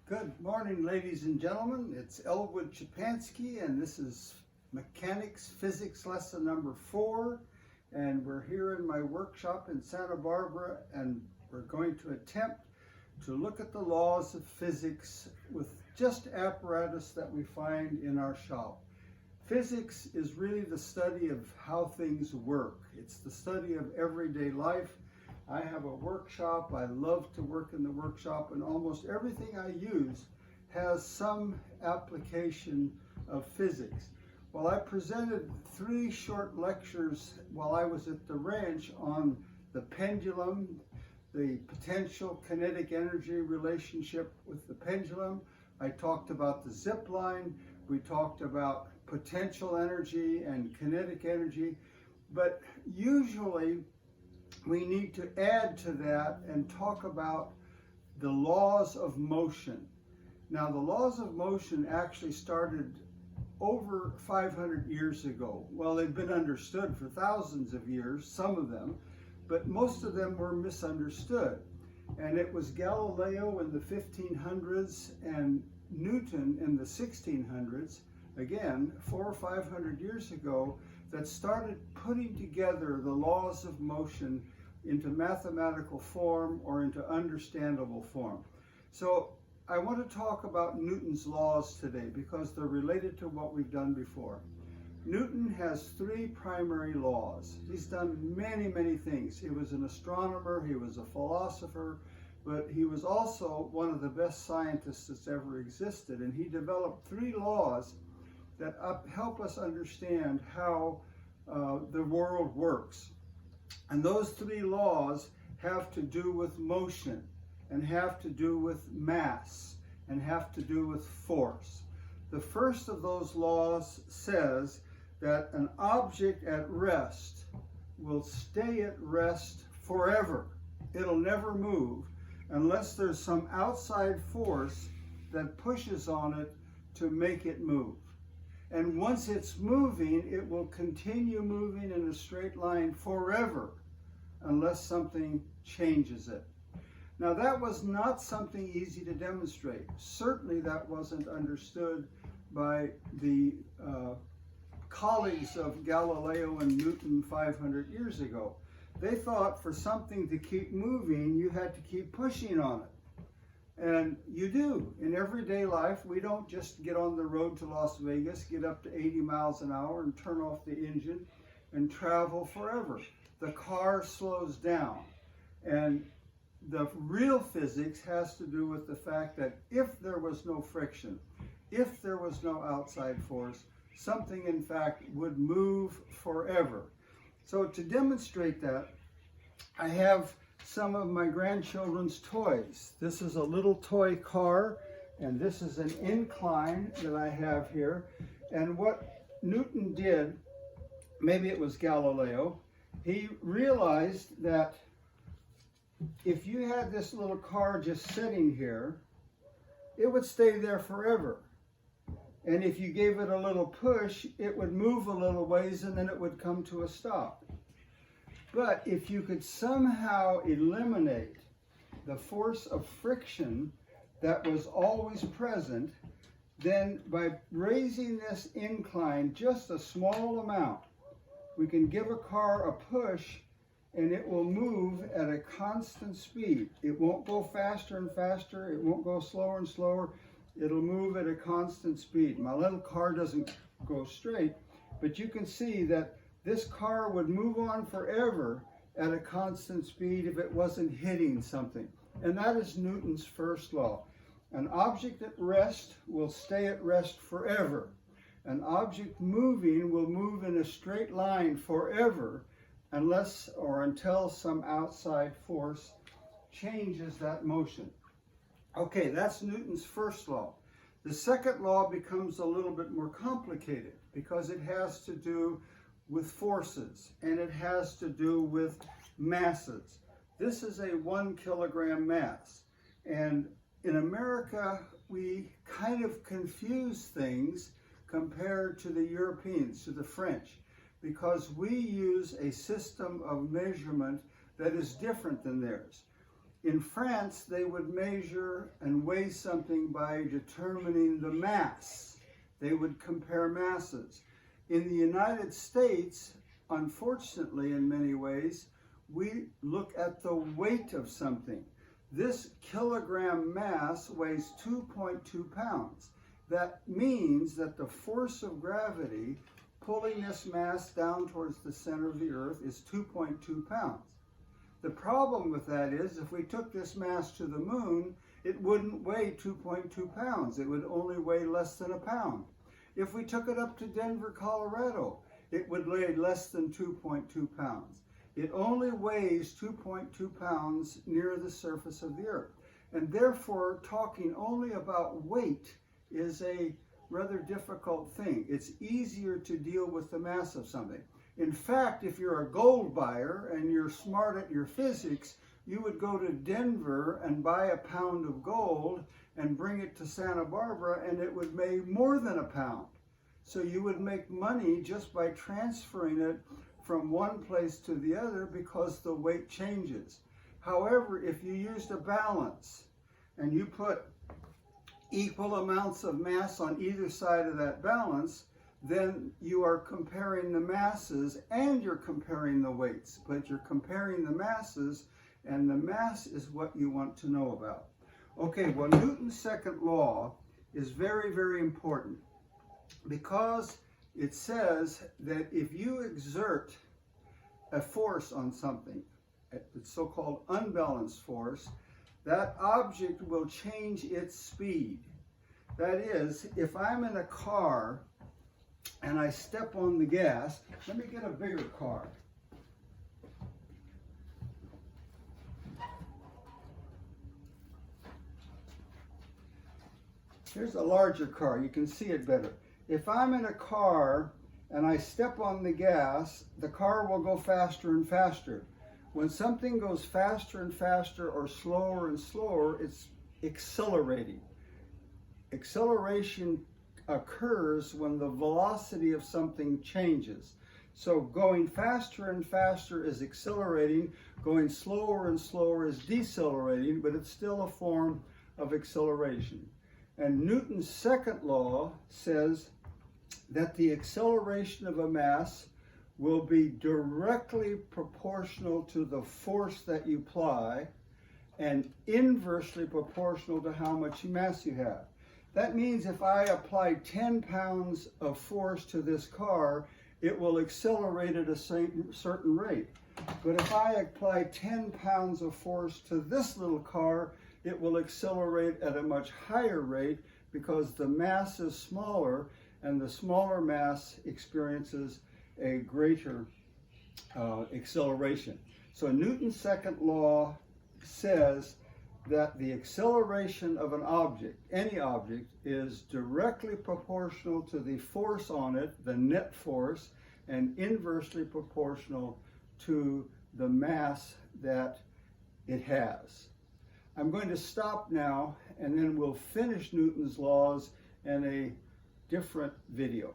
Good morning, ladies and gentlemen. It's Elwood Chepansky, and this is Mechanics Physics lesson number 4. And we're here in my workshop in Santa Barbara, and we're going to attempt to look at the laws of physics with just apparatus that we find in our shop. Physics is really the study of how things work. It's the study of everyday life. I have a workshop. I love to work in the workshop, and almost everything I use has some application of physics. Well, I presented 3 short lectures while I was at the ranch on the pendulum, the potential kinetic energy relationship with the pendulum. I talked about the zip line. We talked about potential energy and kinetic energy, but usually we need to add to that and talk about the laws of motion. Now, the laws of motion actually started over 500 years ago. Well, they've been understood for thousands of years, some of them, but most of them were misunderstood. And it was Galileo in the 1500s and Newton in the 1600s, again, 400 or 500 years ago, that started putting together the laws of motion into mathematical form or into understandable form. So I want to talk about Newton's laws today because they're related to what we've done before. Newton has 3 primary laws. He's done many, many things. He was an astronomer, he was a philosopher, but he was also one of the best scientists that's ever existed. And he developed 3 laws that help us understand how the world works. And those 3 laws have to do with motion, and have to do with mass, and have to do with force. The first of those laws says that an object at rest will stay at rest forever. It'll never move unless there's some outside force that pushes on it to make it move. And once it's moving, it will continue moving in a straight line forever unless something changes it. Now, that was not something easy to demonstrate. Certainly that wasn't understood by the colleagues of Galileo and Newton 500 years ago. They thought for something to keep moving, you had to keep pushing on it. And you do. In everyday life, we don't just get on the road to Las Vegas, get up to 80 miles an hour and turn off the engine and travel forever. The car slows down. And the real physics has to do with the fact that if there was no friction, if there was no outside force, something in fact would move forever. So to demonstrate that, I have some of my grandchildren's toys. This is a little toy car, and this is an incline that I have here. And what Newton did, maybe it was Galileo, he realized that if you had this little car just sitting here, it would stay there forever. And if you gave it a little push, it would move a little ways and then it would come to a stop. But if you could somehow eliminate the force of friction that was always present, then by raising this incline just a small amount, we can give a car a push and it will move at a constant speed. It won't go faster and faster. It won't go slower and slower. It'll move at a constant speed. My little car doesn't go straight, but you can see that this car would move on forever at a constant speed if it wasn't hitting something. And that is Newton's first law. An object at rest will stay at rest forever. An object moving will move in a straight line forever unless or until some outside force changes that motion. Okay, that's Newton's first law. The second law becomes a little bit more complicated because it has to do with forces and it has to do with masses. This is a 1 kilogram mass, and in America we kind of confuse things compared to the Europeans, to the French, because we use a system of measurement that is different than theirs. In France, they would measure and weigh something by determining the mass. They would compare masses. In the United States, unfortunately, in many ways, we look at the weight of something. This kilogram mass weighs 2.2 pounds. That means that the force of gravity pulling this mass down towards the center of the earth is 2.2 pounds. The problem with that is if we took this mass to the moon, it wouldn't weigh 2.2 pounds. It would only weigh less than a pound. If we took it up to Denver, Colorado, it would weigh less than 2.2 pounds. It only weighs 2.2 pounds near the surface of the earth. And therefore, talking only about weight is a rather difficult thing. It's easier to deal with the mass of something. In fact, if you're a gold buyer and you're smart at your physics, you would go to Denver and buy a pound of gold and bring it to Santa Barbara, and it would weigh more than a pound. So you would make money just by transferring it from one place to the other because the weight changes. However, if you used a balance and you put equal amounts of mass on either side of that balance, then you are comparing the masses and you're comparing the weights, but you're comparing the masses, and the mass is what you want to know about. Okay, well, Newton's second law is very, very important because it says that if you exert a force on something, it's so-called unbalanced force, that object will change its speed. That is, if I'm in a car and I step on the gas, let me get a bigger car. Here's a larger car, you can see it better. If I'm in a car and I step on the gas, the car will go faster and faster. When something goes faster and faster or slower and slower, it's accelerating. Acceleration occurs when the velocity of something changes. So going faster and faster is accelerating, going slower and slower is decelerating, but it's still a form of acceleration. And Newton's second law says that the acceleration of a mass will be directly proportional to the force that you apply and inversely proportional to how much mass you have. That means if I apply 10 pounds of force to this car, it will accelerate at a certain rate. But if I apply 10 pounds of force to this little car, it will accelerate at a much higher rate because the mass is smaller, and the smaller mass experiences a greater acceleration. So Newton's second law says that the acceleration of an object, any object, is directly proportional to the force on it, the net force, and inversely proportional to the mass that it has. I'm going to stop now, and then we'll finish Newton's laws in a different video.